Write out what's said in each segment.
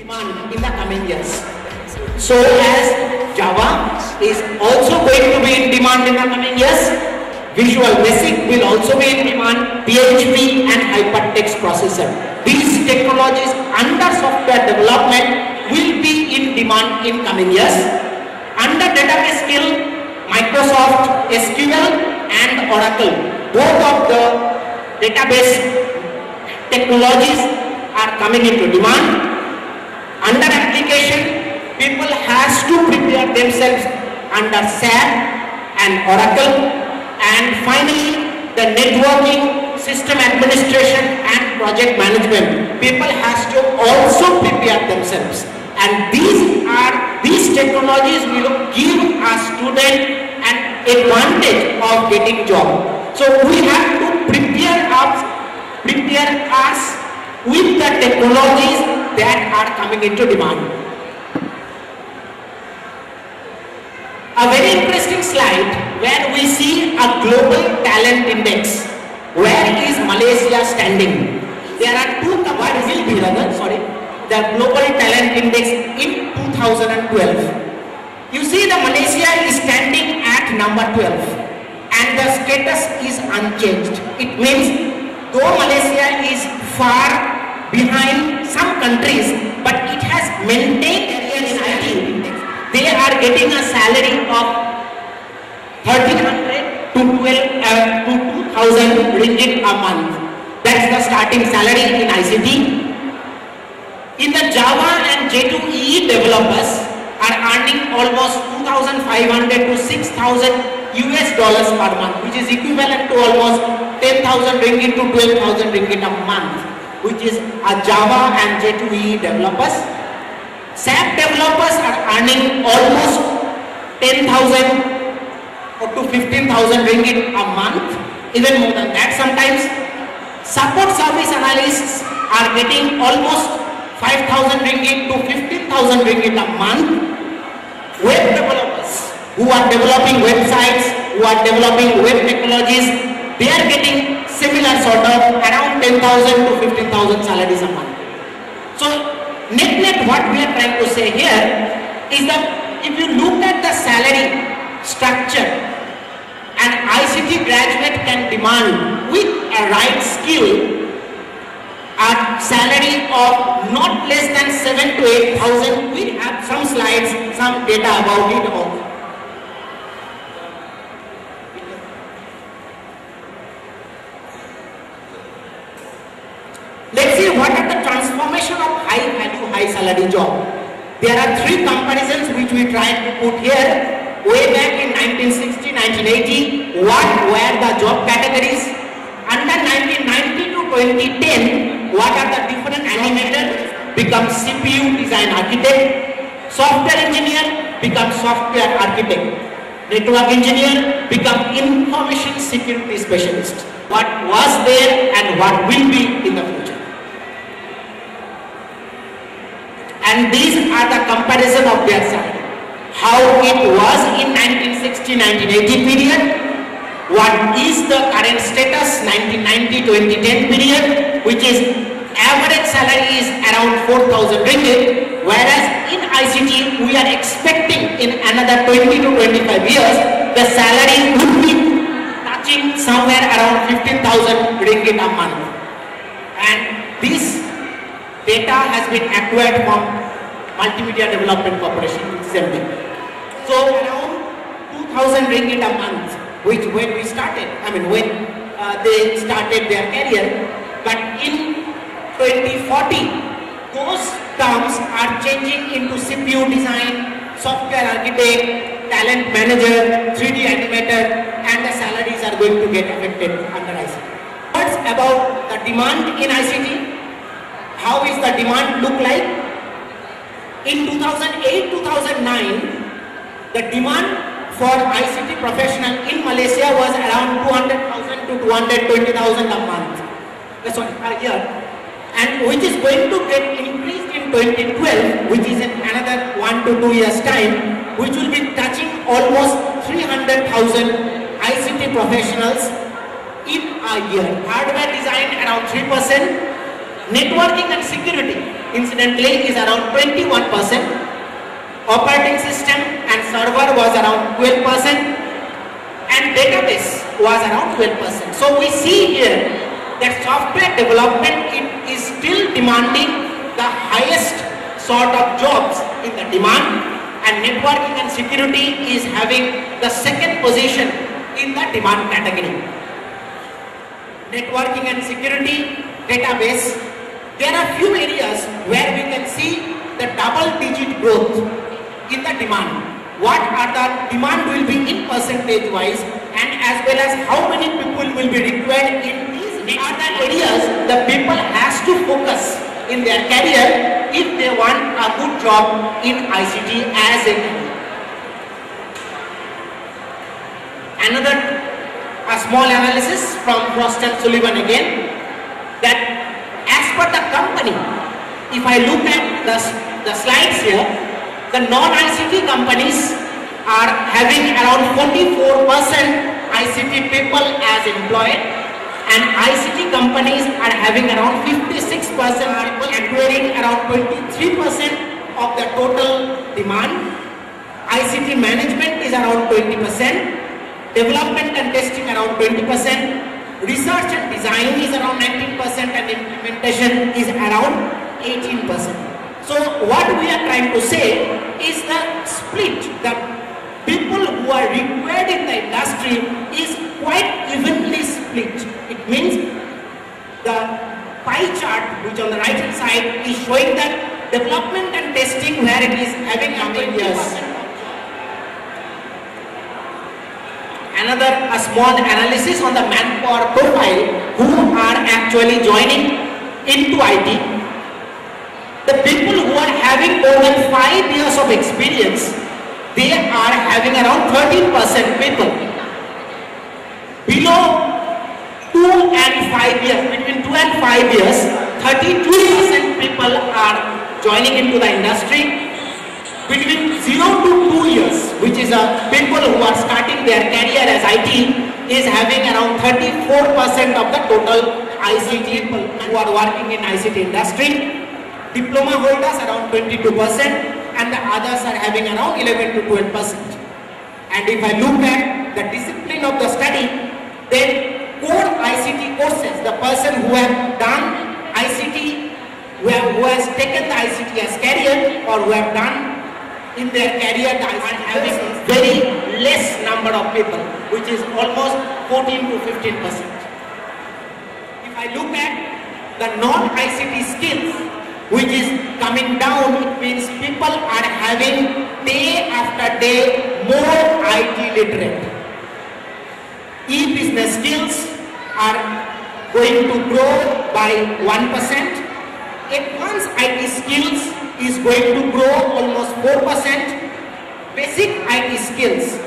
demand in the coming years. So as Java is also going to be in demand in the coming years, Visual Basic will also be in demand, PHP and hypertext processor. These technologies under software development will be in demand in coming years. Under database skill, Microsoft SQL and Oracle, both of the database technologies are coming into demand. Under application, people has to prepare themselves under SAP and Oracle. And finally, the networking, system administration and project management, people has to also prepare themselves. And these technologies will give a student an advantage of getting job. So we have to prepare us with the technologies that are coming into demand. A very interesting slide where we see a global talent index. Where is Malaysia standing? There are two, the global talent index in 2012. You see, the Malaysia is standing at number 12 and the status is unchanged. It means though Malaysia is far behind some countries, but it has maintained career in IT. They are getting a salary of 1,300 to 2,000 ringgit a month. That's the starting salary in ICT. In the Java and J2EE developers are earning almost 2,500 to 6,000 US dollars per month, which is equivalent to almost 10,000 ringgit to 12,000 ringgit a month, which is a Java and J2EE developers. SAP developers are earning almost 10,000 or to 15,000 ringgit a month, even more than that sometimes. Support service analysts are getting almost 5,000 ringgit to 15,000 ringgit a month. Web developers who are developing websites, who are developing web technologies, they are getting similar sort of around 10,000 to 15,000 salaries a month. So net, what we are trying to say here is that if you look at the salary structure, an ICT graduate can demand with a right skill a salary of not less than 7,000 to 8,000. We have some slides, some data about it all. Let's see what are the transformation of high value, high salary job. There are three comparisons which we tried to put here. Way back in 1960, 1980, what were the job categories? Under 1990 to 2010, what are the different animators? Become CPU design architect, software engineer become software architect, network engineer become information security specialist. What was there and what will be in the future? And these are the comparison of their salary. How it was in 1960-1980 period, what is the current status 1990-2010 period, which is average salary is around 4,000 ringgit, whereas in ICT we are expecting in another 20 to 25 years the salary would be touching somewhere around 15,000 ringgit a month. And this data has been acquired from Multimedia Development Corporation, which is MD. So around 2,000 ringgit a month, which when we started, when they started their career, but in 2040, those terms are changing into CPU design, software architect, talent manager, 3D animator, and the salaries are going to get affected under ICT. What's about the demand in ICT? How is the demand look like? In 2008-2009, the demand for ICT professional in Malaysia was around 200,000 to 220,000 a month. Sorry, a year. And which is going to get increased in 2012, which is in another 1 to 2 years time, which will be touching almost 300,000 ICT professionals in a year. Hardware design around 3%, Networking and security, incidentally, is around 21%. Operating system and server was around 12%. And database was around 12%. So we see here that software development is still demanding the highest sort of jobs in the demand, and networking and security is having the second position in the demand category. Networking and security, database, there are few areas where we can see the double-digit growth in the demand. What are the demand will be in percentage wise, and as well as how many people will be required in these are the areas the people has to focus in their career if they want a good job in ICT as a career. Another small analysis from Frost & Sullivan again, that as per the company, if I look at the slides here, the non-ICT companies are having around 44% ICT people as employed, and ICT companies are having around 56% people, acquiring around 23% of the total demand. ICT management is around 20%, development and testing around 20%, research and design is around 19%, and implementation is around 18%. So what we are trying to say is the split, the people who are required in the industry is quite evenly split. It means the pie chart which on the right hand side is showing that development and testing where it is having a 20%. Another small analysis on the manpower profile who are actually joining into IT. The people who are having more than 5 years of experience, they are having around 13% people. Below 2 and 5 years, between 2 and 5 years, 32% people are joining into the industry. Between 0 to 2 years, which is people who are starting their career as IT, is having around 34% of the total ICT people who are working in ICT industry. Diploma holders around 22%, and the others are having around 11 to 12%. And if I look at the discipline of the study, then core ICT courses, the person who have done ICT, who has taken the ICT as career, or who have done in their career, are having very less number of people, which is almost 14 to 15%. If I look at the non-ICT skills, which is coming down, it means people are having day after day more IT literate. E-business skills are going to grow by 1%. Advanced IT skills is going to grow almost 4%. Basic IT skills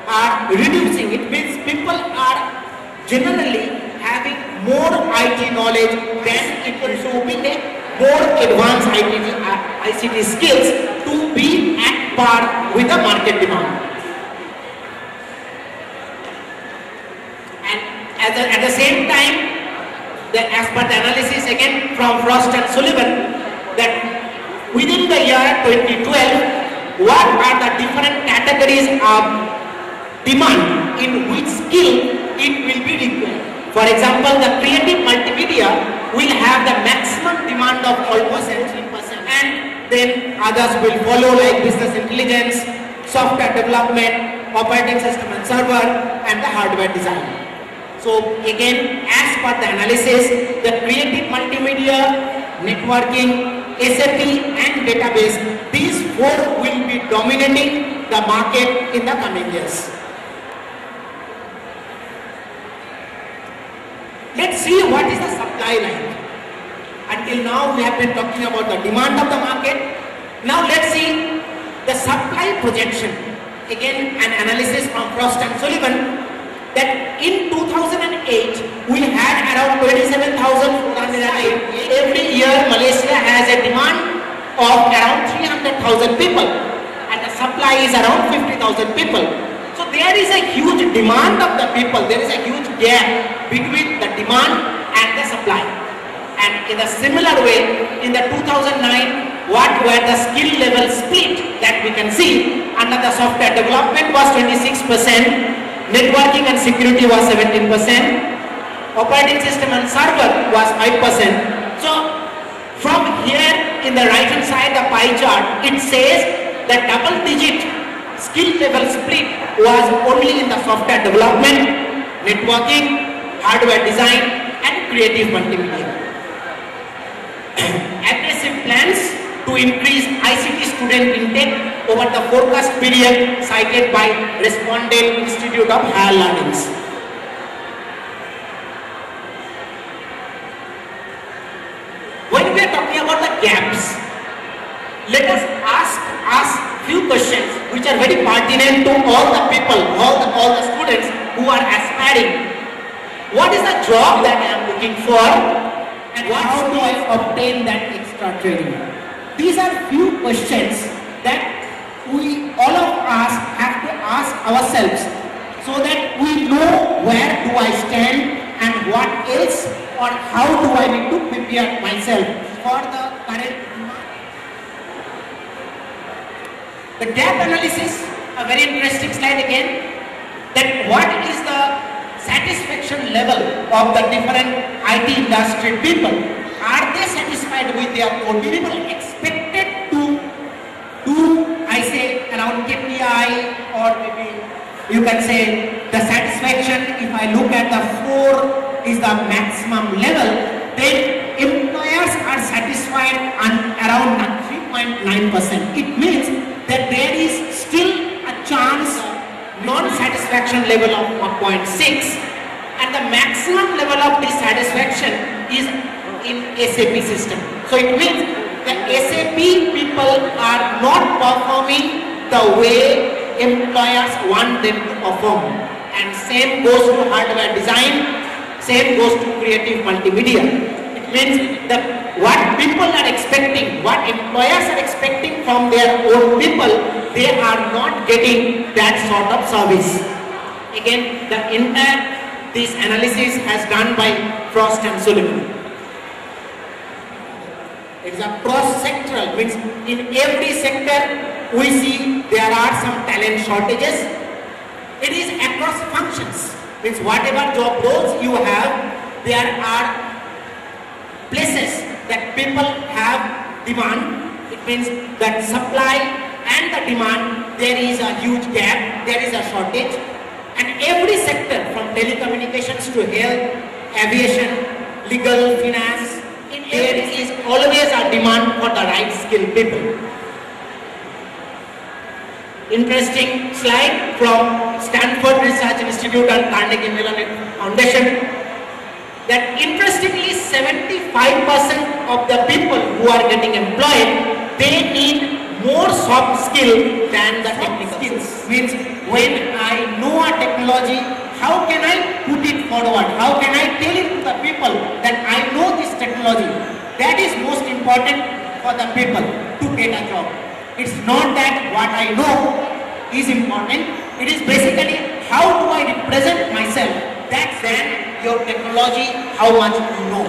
are reducing. It means people are generally having more IT knowledge than it is to more advanced ICT skills to be at par with the market demand. And at the same time, as per the analysis again from Frost & Sullivan, that within the year 2012, what are the different categories of demand in which skill it will be required. For example, the creative multimedia will have the maximum demand of almost 17%, and then others will follow like business intelligence, software development, operating system and server, and the hardware design. So again, as per the analysis, the creative multimedia, networking, SAP and database, these four will be dominating the market in the coming years. Let's see what is the supply line. Until now we have been talking about the demand of the market. Now let's see the supply projection. Again, an analysis from Frost & Sullivan, that in 2008 we had around 27,408. Every year Malaysia has a demand of around 300,000 people and the supply is around 50,000 people. So there is a huge demand of the people, there is a huge gap between the demand and the supply. And in a similar way, in the 2009, what were the skill level split that we can see under the software development was 26%, networking and security was 17%, operating system and server was 5%. So from here in the right hand side the pie chart, it says the double digit skill level split was only in the software development, networking, hardware design and creative multimedia. Aggressive plans to increase ICT student intake over the forecast period cited by Respondent Institute of Higher Learnings. When we are talking about the gaps, let us ask few questions which are very pertinent to all the people, all the students who are aspiring. What is the job that I am looking for, and how do I obtain that extra training? These are few questions that all of us have to ask ourselves so that we know where do I stand and what else or how do I need to prepare myself for the current market. The gap analysis, a very interesting slide again, that what is the satisfaction level of the different IT industry people. Are they satisfied with their code? People expected to do, I say, around KPI, or maybe you can say the satisfaction, if I look at the 4 is the maximum level, then employers are satisfied around 3.9%. It means that there is still a chance non-satisfaction level of 1.6, and the maximum level of dissatisfaction is in SAP system. So it means the SAP people are not performing the way employers want them to perform, and same goes to hardware design, same goes to creative multimedia. It means that what people are expecting, what employers are expecting from their own people, they are not getting that sort of service. Again, the entire this analysis has done by Frost and Sullivan. It is a cross-sectoral, means in every sector we see there are some talent shortages. It is across functions, means whatever job roles you have, there are places that people have demand. It means that supply and the demand, there is a huge gap, there is a shortage, and every sector from telecommunications to health, aviation, legal, finance, there is always a demand for the right skilled people. Interesting slide from Stanford Research Institute and Carnegie Mellon Foundation, that interestingly 75% of the people who are getting employed, they need more soft skill than the technical skills. Means when I know a technology, how can I put it forward? How can I tell it to the people that I know this technology? That is most important for the people to get a job. It's not that what I know is important. It is basically how do I represent myself. That's then your technology, how much you know.